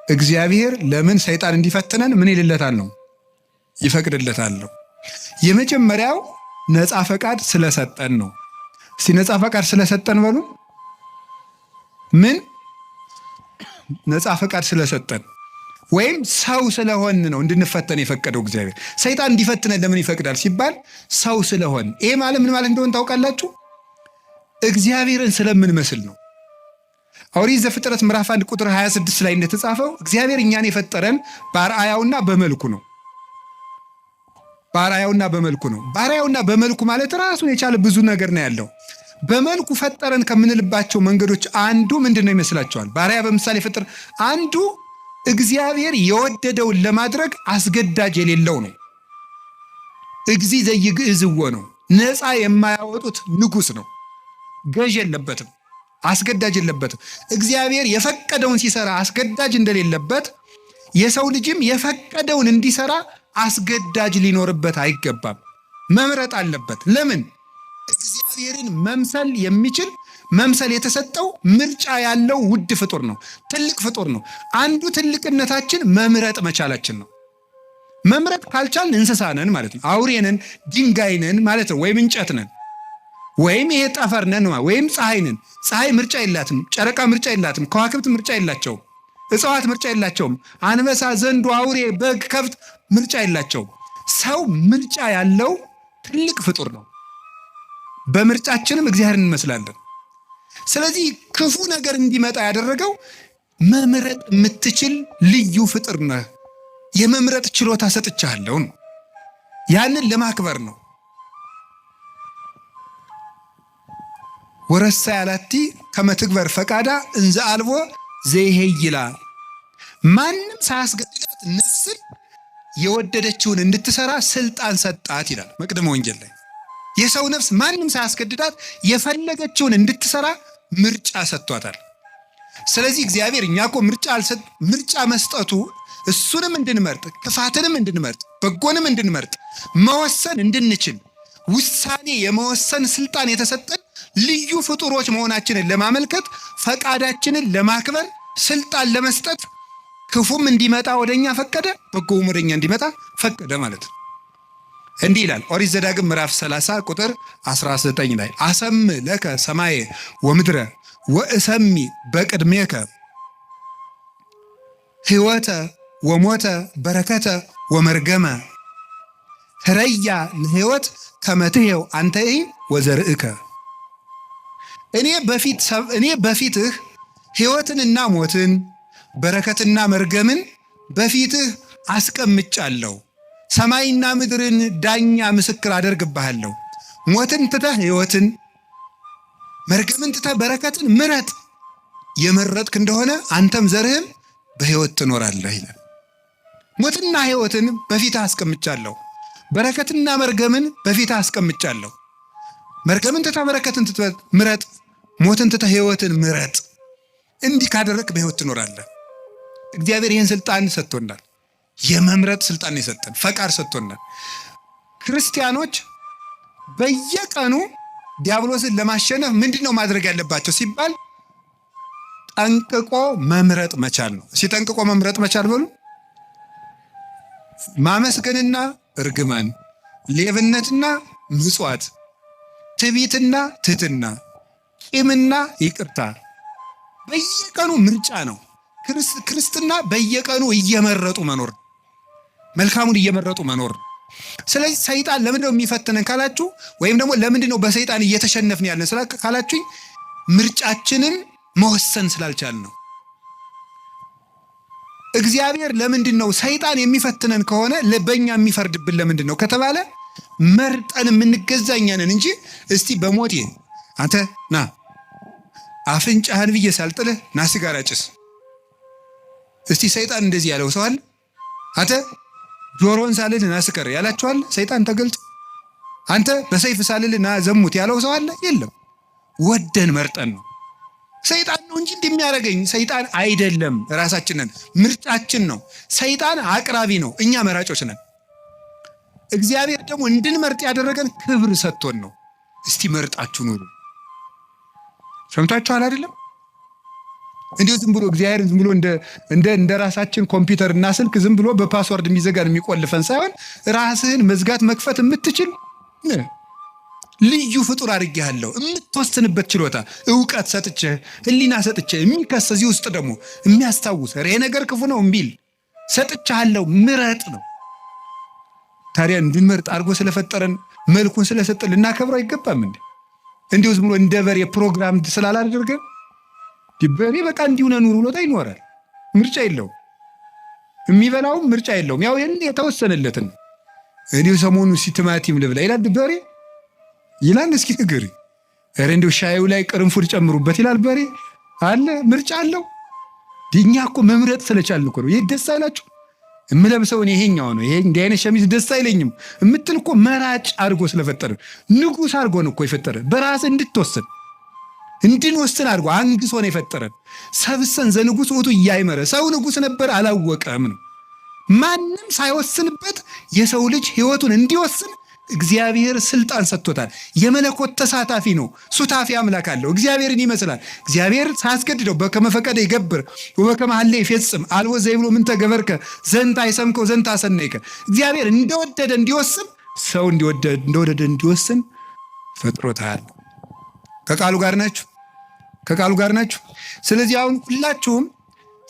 እግዚአብሔር ለምን ሰይጣን እንዲፈትነን ምን ይልለታል ነው? ይፈቅድለታል ነው። የመጀመሪያው ነፃ ፈቃድ ስለሰጠን ነው። እስቲ ነፃ ፈቃድ ስለሰጠን በሉ። ምን ነፃ ፈቃድ ስለሰጠን ወይም ሰው ስለሆን ነው እንድንፈተን የፈቀደው እግዚአብሔር። ሰይጣን እንዲፈትነን ለምን ይፈቅዳል ሲባል ሰው ስለሆን። ይሄ ማለት ምን ማለት እንደሆነ ታውቃላችሁ? እግዚአብሔርን ስለምንመስል ነው። ኦሪት ዘፍጥረት ምዕራፍ 1 ቁጥር 26 ላይ እንደተጻፈው እግዚአብሔር እኛን የፈጠረን በአርአያውና በመልኩ ነው። በአርአያውና በመልኩ ነው። በአርአያውና በመልኩ ማለት ራሱን የቻለ ብዙ ነገር ነው ያለው። በመልኩ ፈጠረን ከምንልባቸው መንገዶች አንዱ ምንድን ነው ይመስላችኋል? በአርአያ በምሳሌ ፈጠረ አንዱ እግዚአብሔር የወደደውን ለማድረግ አስገዳጅ የሌለው ነው። እግዚ ዘይግዕዝዎ ነው። ነፃ የማያወጡት ንጉሥ ነው። ገዥ የለበትም፣ አስገዳጅ የለበትም። እግዚአብሔር የፈቀደውን ሲሰራ አስገዳጅ እንደሌለበት የሰው ልጅም የፈቀደውን እንዲሰራ አስገዳጅ ሊኖርበት አይገባም። መምረጥ አለበት። ለምን? እግዚአብሔርን መምሰል የሚችል መምሰል የተሰጠው ምርጫ ያለው ውድ ፍጡር ነው። ትልቅ ፍጡር ነው። አንዱ ትልቅነታችን መምረጥ መቻላችን ነው። መምረጥ ካልቻልን እንስሳ ነን ማለት ነው። አውሬ ነን፣ ድንጋይ ነን ማለት ነው። ወይም እንጨት ነን፣ ወይም ይሄ ጠፈር ነን፣ ወይም ፀሐይ ነን። ፀሐይ ምርጫ የላትም። ጨረቃ ምርጫ የላትም። ከዋክብት ምርጫ የላቸውም። እጽዋት ምርጫ የላቸውም። አንበሳ፣ ዘንዶ፣ አውሬ፣ በግ፣ ከብት ምርጫ የላቸውም። ሰው ምርጫ ያለው ትልቅ ፍጡር ነው። በምርጫችንም እግዚአብሔርን እንመስላለን። ስለዚህ ክፉ ነገር እንዲመጣ ያደረገው መምረጥ የምትችል ልዩ ፍጡር ነህ፣ የመምረጥ ችሎታ ሰጥቻለሁ ነው። ያንን ለማክበር ነው። ወረሳ ያላቲ ከመትግበር ፈቃዳ እንዘ አልቦ ዘይሄይላ። ማንም ሳያስገድዳት ነፍስን የወደደችውን እንድትሰራ ስልጣን ሰጣት ይላል መቅደመ ወንጌል ላይ። የሰው ነፍስ ማንም ሳያስገድዳት የፈለገችውን እንድትሰራ ምርጫ ሰጥቷታል። ስለዚህ እግዚአብሔር እኛ እኮ ምርጫ መስጠቱ እሱንም እንድንመርጥ፣ ክፋትንም እንድንመርጥ፣ በጎንም እንድንመርጥ፣ መወሰን እንድንችል ውሳኔ የመወሰን ስልጣን የተሰጠን ልዩ ፍጡሮች መሆናችንን ለማመልከት ፈቃዳችንን ለማክበር ስልጣን ለመስጠት ክፉም እንዲመጣ ወደኛ ፈቀደ፣ በጎም ወደኛ እንዲመጣ ፈቀደ ማለት ነው። እንዲህ ይላል ኦሪት ዘዳግም ምዕራፍ 30 ቁጥር 19 ላይ አሰም ለከ ሰማየ ወምድረ ወእሰሚ በቅድሜከ ሕይወተ ወሞተ በረከተ ወመርገመ ህረያ ለሕይወት ከመትሄው አንተይ ወዘርእከ። እኔ በፊትህ ሕይወትንና ሞትን በረከትና መርገምን በፊትህ አስቀምጫለሁ። ሰማይና ምድርን ዳኛ ምስክር አደርግብሃለሁ። ሞትን ትተህ ሕይወትን፣ መርገምን ትተህ በረከትን ምረጥ። የመረጥክ እንደሆነ አንተም ዘርህም በሕይወት ትኖራለህ ይላል። ሞትና ሕይወትን በፊትህ አስቀምጫለሁ፣ በረከትና መርገምን በፊትህ አስቀምጫለሁ። መርገምን ትተህ በረከትን ምረጥ፣ ሞትን ትተህ ሕይወትን ምረጥ። እንዲህ ካደረግክ በሕይወት ትኖራለህ። እግዚአብሔር ይህን ስልጣን ሰጥቶናል። የመምረጥ ስልጣን የሰጠን ፈቃድ ሰጥቶናል። ክርስቲያኖች በየቀኑ ዲያብሎስን ለማሸነፍ ምንድነው ማድረግ ያለባቸው ሲባል ጠንቅቆ መምረጥ መቻል ነው። ሲጠንቅቆ መምረጥ መቻል በሉ። ማመስገንና እርግማን፣ ሌብነትና ምጽዋት፣ ትዕቢትና ትሕትና፣ ቂምና ይቅርታ በየቀኑ ምርጫ ነው። ክርስትና በየቀኑ እየመረጡ መኖር፣ መልካሙን እየመረጡ መኖር። ስለዚህ ሰይጣን ለምንድነው የሚፈትነን ካላችሁ፣ ወይም ደግሞ ለምንድነው በሰይጣን እየተሸነፍን ያለን ካላችሁኝ፣ ምርጫችንን መወሰን ስላልቻልን ነው። እግዚአብሔር ለምንድነው ሰይጣን የሚፈትነን ከሆነ በእኛ የሚፈርድብን ለምንድን ነው ከተባለ መርጠን የምንገዛ እኛ ነን እንጂ እስቲ በሞቴ አንተ ና አፍንጫህን ብዬ ሳልጥልህ ና ሲጋራ ጭስ። እስቲ ሰይጣን እንደዚህ ያለው ሰው አለ? አንተ ጆሮን ሳልልህ ና ስከር ያላችኋል? ሰይጣን ተገልጦ አንተ በሰይፍ ሳልልህ ና ዘሙት ያለው ሰው አለ? የለም። ወደን መርጠን ነው። ሰይጣን ነው እንጂ እንደሚያደርገኝ ሰይጣን አይደለም። ራሳችንን ምርጫችን ነው። ሰይጣን አቅራቢ ነው፣ እኛ መራጮች ነን። እግዚአብሔር ደግሞ እንድንመርጥ ያደረገን ክብር ሰጥቶን ነው። እስቲ መርጣችሁ ኑሩ። ሰምታችኋል አይደለም? እንዲሁ ዝም ብሎ እግዚአብሔርን ዝም ብሎ እንደ ራሳችን ኮምፒውተርና ስልክ ዝም ብሎ በፓስወርድ የሚዘጋን የሚቆልፈን ሳይሆን ራስህን መዝጋት መክፈት የምትችል ልዩ ፍጡር አድርጌሃለሁ። የምትወስንበት ችሎታ እውቀት ሰጥቼ ህሊና ሰጥቼ የሚከስ እዚህ ውስጥ ደግሞ የሚያስታውስ ይሄ ነገር ክፉ ነው እምቢል ሰጥቻለሁ። ምረጥ ነው። ታዲያ እንድንመርጥ አድርጎ ስለፈጠረን መልኩን ስለሰጠን ልናከብረው አይገባም እንዴ? እንዲሁ ዝም ብሎ እንደ በሬ ፕሮግራም ስላላደረገ በሬ በቃ እንዲሁ ነው ኑሮ ብሎታ ይኖራል። ምርጫ የለውም። የሚበላውም ምርጫ የለውም። ያው የተወሰነለትን እንዲሁ ሰሞኑ ቲማቲም ልብላ ይላል በሬ ይላል። እስኪ ንገሪ። ኧረ እንዲሁ ሻዩ ላይ ቅርንፉድ ጨምሩበት ይላል በሬ አለ። ምርጫ አለው። እኛ እኮ መምረጥ ስለቻልን እኮ ነው። ይህ ደስ አይላችሁ? የምለብሰውን ይሄኛው ነው፣ ይሄ እንዲህ አይነት ሸሚዝ ደስ አይለኝም የምትል እኮ መራጭ አድርጎ ስለፈጠረ ንጉሥ አድርጎ ነው እኮ የፈጠረ። በራስ እንድትወስን እንድንወስን አድርጎ አንግሶ ነው የፈጠረን። ሰብሰን ዘንጉሥ ውእቱ እያይመረ ሰው ንጉሥ ነበር አላወቀም ነው። ማንም ሳይወስንበት የሰው ልጅ ሕይወቱን እንዲወስን እግዚአብሔር ስልጣን ሰጥቶታል። የመለኮት ተሳታፊ ነው። ሱታፊ አምላክ አለው። እግዚአብሔርን ይመስላል። እግዚአብሔር ሳያስገድደው በከመ ፈቀደ ይገብር ወበከመ ሀለየ ይፌጽም አልቦ ዘይብሎ ምንተ ገበርከ ዘንተ አይሰምከው ዘንተ አሰነይከ። እግዚአብሔር እንደወደደ እንዲወስን ሰው እንደወደደ እንዲወስን ፈጥሮታል። ከቃሉ ጋር ናችሁ? ከቃሉ ጋር ናችሁ? ስለዚህ አሁን ሁላችሁም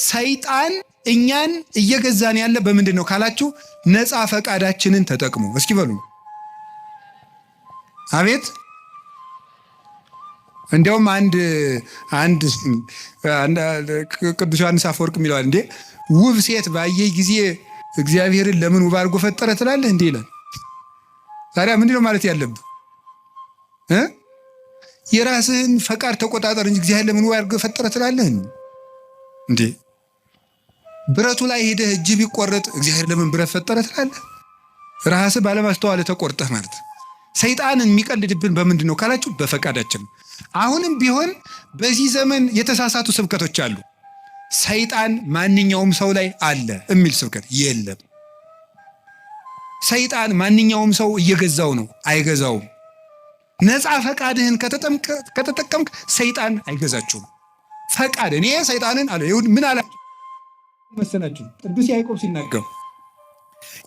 ሰይጣን እኛን እየገዛን ያለ በምንድን ነው ካላችሁ ነፃ ፈቃዳችንን ተጠቅሙ። እስኪ በሉ አቤት። እንዲያውም አንድ ቅዱስ ዮሐንስ አፈወርቅ የሚለዋል እንዴ ውብ ሴት ባየ ጊዜ እግዚአብሔርን ለምን ውብ አድርጎ ፈጠረ ትላለህ እንዴ ይላል። ታዲያ ምንድን ነው ማለት ያለብህ? የራስህን ፈቃድ ተቆጣጠር እንጂ እግዚአብሔር ለምን ውብ አድርጎ ፈጠረ ትላለህ እንዴ? ብረቱ ላይ ሄደህ እጅ ቢቆረጥ እግዚአብሔር ለምን ብረት ፈጠረ ትላለህ? ራስህ ባለማስተዋል ተቆርጠህ ማለት። ሰይጣንን የሚቀልድብን በምንድን ነው ካላችሁ በፈቃዳችን። አሁንም ቢሆን በዚህ ዘመን የተሳሳቱ ስብከቶች አሉ። ሰይጣን ማንኛውም ሰው ላይ አለ የሚል ስብከት የለም። ሰይጣን ማንኛውም ሰው እየገዛው ነው፣ አይገዛውም። ነፃ ፈቃድህን ከተጠቀምክ ሰይጣን አይገዛችሁም። ፈቃድ እኔ ሰይጣንን አለ ይሁን ምን አለ መሰላችሁ? ቅዱስ ያዕቆብ ሲናገር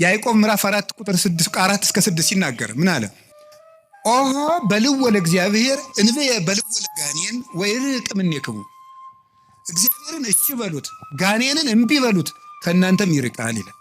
ያዕቆብ ምዕራፍ 4 ቁጥር 4 እስከ 6 ሲናገር ምን አለ? ኦሆ በልወ ለእግዚአብሔር እንበየ በልወ ለጋኔን ወይርቅ እምኔክሙ። እግዚአብሔርን እሺ በሉት ጋኔንን እምቢ በሉት ከእናንተም ይርቃል ይላል።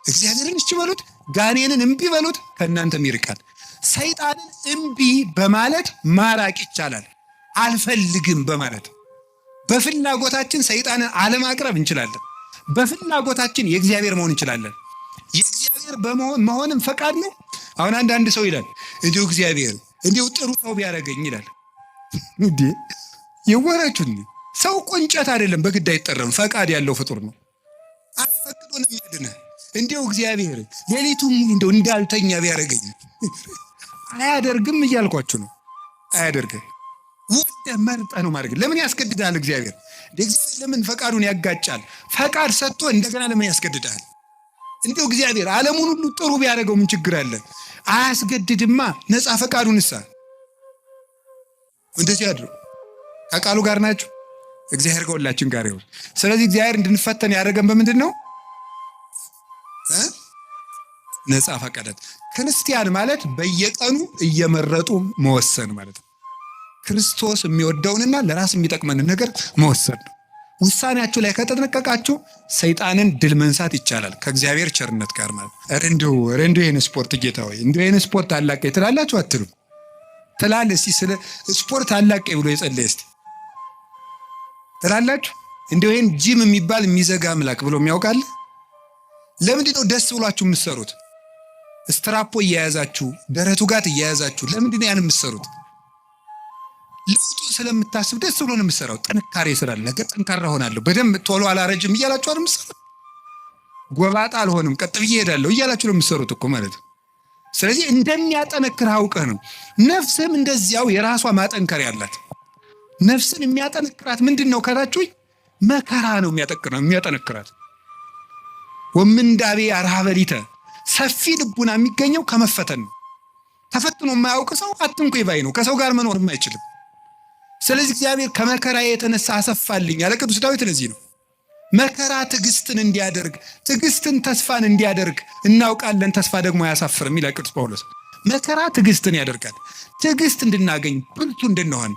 እግዚአብሔርን እሺ በሉት ጋኔንን እምቢ በሉት ከእናንተም ይርቃል። ሰይጣንን እምቢ በማለት ማራቅ ይቻላል። አልፈልግም በማለት በፍላጎታችን ሰይጣንን አለማቅረብ እንችላለን። በፍላጎታችን የእግዚአብሔር መሆን እንችላለን። የእግዚአብሔር መሆንም ፈቃድ ነው። አሁን አንዳንድ ሰው ይላል እንዲሁ እግዚአብሔር እንዲሁ ጥሩ ሰው ቢያደርገኝ ይላል። እንዴ የወራችሁ ሰው እኮ እንጨት አይደለም፣ በግድ አይጠረም። ፈቃድ ያለው ፍጡር ነው። አስፈቅዶ ነው የሚያድነህ። እንዲሁ እግዚአብሔር ሌሊቱን እንደው እንዳልተኛ ቢያደርገኝ አያደርግም እያልኳችሁ ነው። አያደርግም። ወደ መርጠህ ነው ማድረግ። ለምን ያስገድዳል እግዚአብሔር? እግዚአብሔር ለምን ፈቃዱን ያጋጫል? ፈቃድ ሰጥቶ እንደገና ለምን ያስገድዳል? እንዲሁ እግዚአብሔር ዓለሙን ሁሉ ጥሩ ቢያደርገው ምን ችግር አለ? አያስገድድማ። ነፃ ፈቃዱንሳ እንደዚህ ያድሩ። ከቃሉ ጋር ናችሁ። እግዚአብሔር ከሁላችን ጋር ይሁን። ስለዚህ እግዚአብሔር እንድንፈተን ያደረገን በምንድን ነው? ነፃ ፈቃድ። ክርስቲያን ማለት በየቀኑ እየመረጡ መወሰን ማለት ነው። ክርስቶስ የሚወደውንና ለራስ የሚጠቅመንን ነገር መወሰን ነው። ውሳኔያችሁ ላይ ከተጠነቀቃችሁ ሰይጣንን ድል መንሳት ይቻላል ከእግዚአብሔር ቸርነት ጋር ማለት ነው። እንዲሁ ይህን ስፖርት ጌታ ሆይ እንዲሁ ይህን ስፖርት አላቀ ትላላችሁ አትሉ? ትላለህ? እስቲ ስለ ስፖርት አላቀ ብሎ የጸለየ እስቲ ትላላችሁ? እንዲሁ ይህን ጂም የሚባል የሚዘጋ አምላክ ብሎ የሚያውቃል? ለምንድን ነው ደስ ብሏችሁ የምትሰሩት? ስትራፖ እያያዛችሁ ደረቱ ጋር እያያዛችሁ ለምንድን ነው ያን የምትሰሩት? ለውጡን ስለምታስብ ደስ ብሎ ነው የምትሰራው። ጥንካሬ ስላለ ነገር ጠንካራ ሆናለሁ፣ በደንብ ቶሎ አላረጅም እያላችሁ አይደል የምትሰሩት? ጎባጣ አልሆንም ቀጥ ብዬ እሄዳለሁ እያላችሁ ነው የምትሰሩት እኮ ማለት ነው። ስለዚህ እንደሚያጠነክርህ አውቀህ ነው። ነፍስህም እንደዚያው የራሷ ማጠንከሪያ አላት። ነፍስን የሚያጠነክራት ምንድን ነው ካላችሁኝ፣ መከራ ነው የሚያጠነክራት። ወምንዳቤ አርሃበሊተ ሰፊ ልቡና የሚገኘው ከመፈተን ነው። ተፈትኖ የማያውቅ ሰው አትንኩ ባይ ነው። ከሰው ጋር መኖር አይችልም። ስለዚህ እግዚአብሔር ከመከራዬ የተነሳ አሰፋልኝ ያለ ቅዱስ ዳዊት ለዚህ ነው። መከራ ትዕግስትን እንዲያደርግ፣ ትዕግስትን ተስፋን እንዲያደርግ እናውቃለን። ተስፋ ደግሞ አያሳፍርም ይላል ቅዱስ ጳውሎስ። መከራ ትዕግስትን ያደርጋል። ትዕግስት እንድናገኝ፣ ብርቱ እንድንሆን።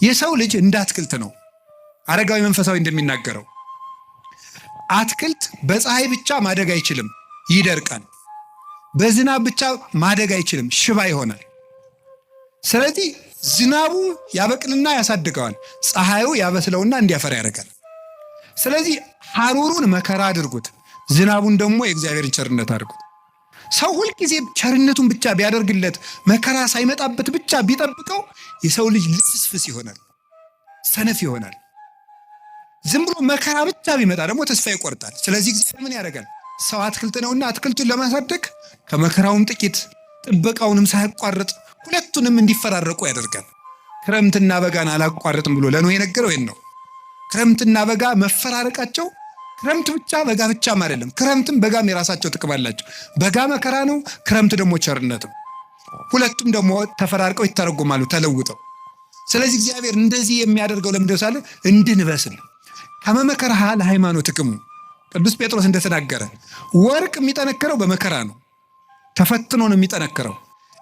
የሰው ልጅ እንደ አትክልት ነው። አረጋዊ መንፈሳዊ እንደሚናገረው አትክልት በፀሐይ ብቻ ማደግ አይችልም፣ ይደርቃል። በዝናብ ብቻ ማደግ አይችልም፣ ሽባ ይሆናል። ስለዚህ ዝናቡ ያበቅልና ያሳድገዋል፣ ፀሐዩ ያበስለውና እንዲያፈራ ያደርጋል። ስለዚህ ሐሩሩን መከራ አድርጉት፣ ዝናቡን ደግሞ የእግዚአብሔርን ቸርነት አድርጉት። ሰው ሁልጊዜ ቸርነቱን ብቻ ቢያደርግለት፣ መከራ ሳይመጣበት ብቻ ቢጠብቀው የሰው ልጅ ልፍስፍስ ይሆናል፣ ሰነፍ ይሆናል። ዝም ብሎ መከራ ብቻ ቢመጣ ደግሞ ተስፋ ይቆርጣል። ስለዚህ እግዚአብሔር ምን ያደርጋል? ሰው አትክልት ነውና አትክልቱን ለማሳደግ ከመከራውም ጥቂት ጥበቃውንም ሳያቋርጥ ሁለቱንም እንዲፈራረቁ ያደርጋል። ክረምትና በጋን አላቋርጥም ብሎ ለኖህ የነገረው ይህን ነው። ክረምትና በጋ መፈራረቃቸው ክረምት ብቻ በጋ ብቻም አይደለም። ክረምትም በጋም የራሳቸው ጥቅም አላቸው። በጋ መከራ ነው፣ ክረምት ደግሞ ቸርነት ነው። ሁለቱም ደግሞ ተፈራርቀው ይተረጎማሉ ተለውጠው። ስለዚህ እግዚአብሔር እንደዚህ የሚያደርገው ለምንድን ሳለ እንድንበስል ከመመከራ ለሃይማኖት ጥቅሙ ቅዱስ ጴጥሮስ እንደተናገረ ወርቅ የሚጠነክረው በመከራ ነው፣ ተፈትኖ ነው የሚጠነክረው።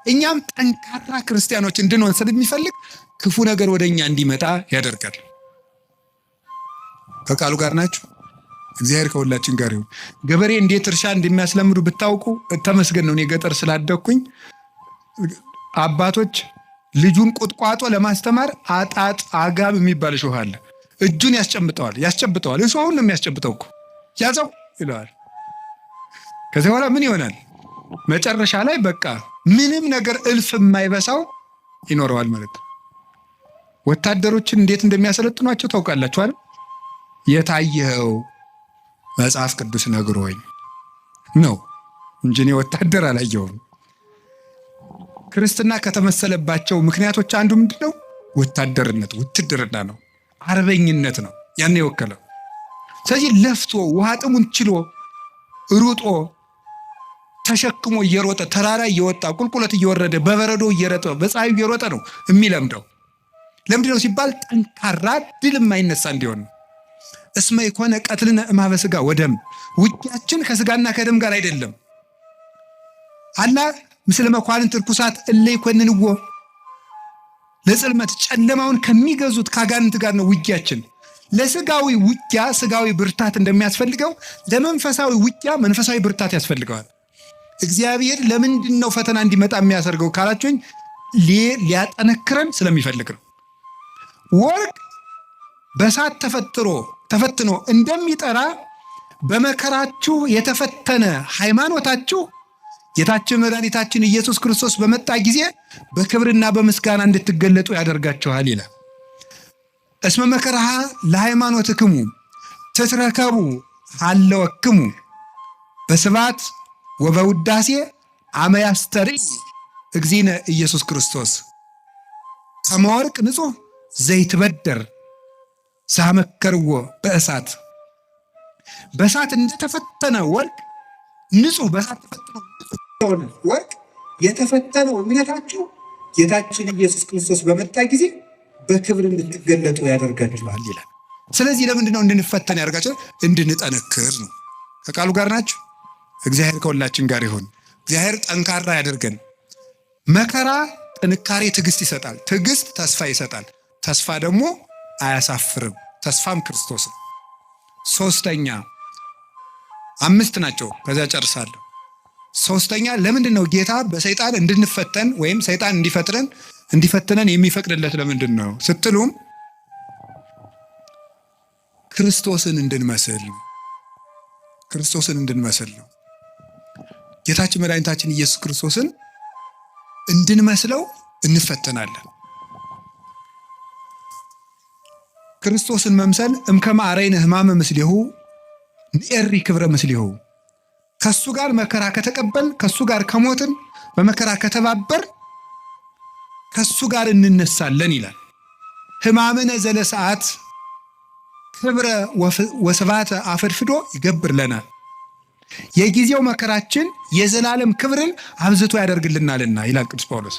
እኛም ጠንካራ ክርስቲያኖች እንድንሆን ስለሚፈልግ ክፉ ነገር ወደኛ እንዲመጣ ያደርጋል። ከቃሉ ጋር ናችሁ? እግዚአብሔር ከሁላችን ጋር ይሁን። ገበሬ እንዴት እርሻ እንደሚያስለምዱ ብታውቁ ተመስገን ነው። እኔ ገጠር ስላደኩኝ አባቶች ልጁን ቁጥቋጦ ለማስተማር አጣጥ አጋብ የሚባል እሾህ አለ። እጁን ያስጨብጠዋል። እሱ አሁን ነው የሚያስጨብጠው እኮ ያዘው ይለዋል። ከዚህ በኋላ ምን ይሆናል? መጨረሻ ላይ በቃ ምንም ነገር እልፍ የማይበሳው ይኖረዋል ማለት ነው። ወታደሮችን እንዴት እንደሚያሰለጥኗቸው ታውቃላችሁ አይደል? የታየኸው መጽሐፍ ቅዱስ ነግሮኝ ነው እንጂ እኔ ወታደር አላየሁም። ክርስትና ከተመሰለባቸው ምክንያቶች አንዱ ምንድነው? ወታደርነት፣ ውትድርና ነው፣ አርበኝነት ነው ያን የወከለው። ስለዚህ ለፍቶ ውሃ ጥሙን ችሎ ሩጦ ተሸክሞ እየሮጠ ተራራ እየወጣ ቁልቁለት እየወረደ በበረዶ እየረጠ በፀሐዩ እየሮጠ ነው የሚለምደው። ለምንድነው ሲባል ጠንካራ ድል የማይነሳ እንዲሆን። እስመ ይኮነ ቀትልነ እምኀበ ሥጋ ወደም፣ ውጊያችን ከስጋና ከደም ጋር አይደለም። አላ ምስለ መኳንንት ርኩሳት እለ ይኮንንዎ፣ ለጽልመት ጨለማውን ከሚገዙት ከአጋንንት ጋር ነው ውጊያችን። ለስጋዊ ውጊያ ስጋዊ ብርታት እንደሚያስፈልገው ለመንፈሳዊ ውጊያ መንፈሳዊ ብርታት ያስፈልገዋል። እግዚአብሔር ለምንድን ነው ፈተና እንዲመጣ የሚያሰርገው ካላችሁኝ፣ ሊያጠነክረን ስለሚፈልግ ነው። ወርቅ በእሳት ተፈትኖ እንደሚጠራ በመከራችሁ የተፈተነ ሃይማኖታችሁ ጌታችን መድኃኒታችን ኢየሱስ ክርስቶስ በመጣ ጊዜ በክብርና በምስጋና እንድትገለጡ ያደርጋችኋል ይላል። እስመ መከራሃ ለሃይማኖትክሙ ትትረከቡ ሀለወክሙ በስብሐት ወበውዳሴ አመ ያስተርኢ እግዚእነ ኢየሱስ ክርስቶስ ከመ ወርቅ ንጹሕ ዘይትበደር ሳመከርዎ በእሳት። በእሳት እንደተፈተነ ወርቅ ንጹሕ፣ በእሳት ተፈትኖ ንጹሕ ወርቅ የተፈተነው እምነታችሁ ጌታችን ኢየሱስ ክርስቶስ በመጣ ጊዜ በክብር እንድትገለጡ ያደርጋችኋል ይላል። ስለዚህ ለምንድን ነው እንድንፈተን ያደርጋችኋል? እንድንጠነክር ነው። ከቃሉ ጋር ናችሁ? እግዚአብሔር ከሁላችን ጋር ይሁን። እግዚአብሔር ጠንካራ ያደርገን። መከራ ጥንካሬ ትዕግስት ይሰጣል። ትዕግስት ተስፋ ይሰጣል። ተስፋ ደግሞ አያሳፍርም። ተስፋም ክርስቶስ ነው። ሶስተኛ 5 ናቸው። ከዚያ ጨርሳለሁ። ሶስተኛ ለምንድን ነው ጌታ በሰይጣን እንድንፈተን ወይም ሰይጣን እንዲፈትነን የሚፈቅድለት ለምንድን ነው ስትሉም ክርስቶስን እንድንመስል ነው። ጌታችን መድኃኒታችን ኢየሱስ ክርስቶስን እንድንመስለው እንፈተናለን። ክርስቶስን መምሰል እምከመ አርአይነ ሕማመ ምስሌሁ ንኤሪ ክብረ ምስሌሁ። ከሱ ጋር መከራ ከተቀበል፣ ከሱ ጋር ከሞትን፣ በመከራ ከተባበር ከሱ ጋር እንነሳለን ይላል። ሕማምነ ዘለሰዓት ክብረ ወስብሐተ አፈድፍዶ ይገብር ለናል። የጊዜው መከራችን የዘላለም ክብርን አብዝቶ ያደርግልናልና ይላል ቅዱስ ጳውሎስ።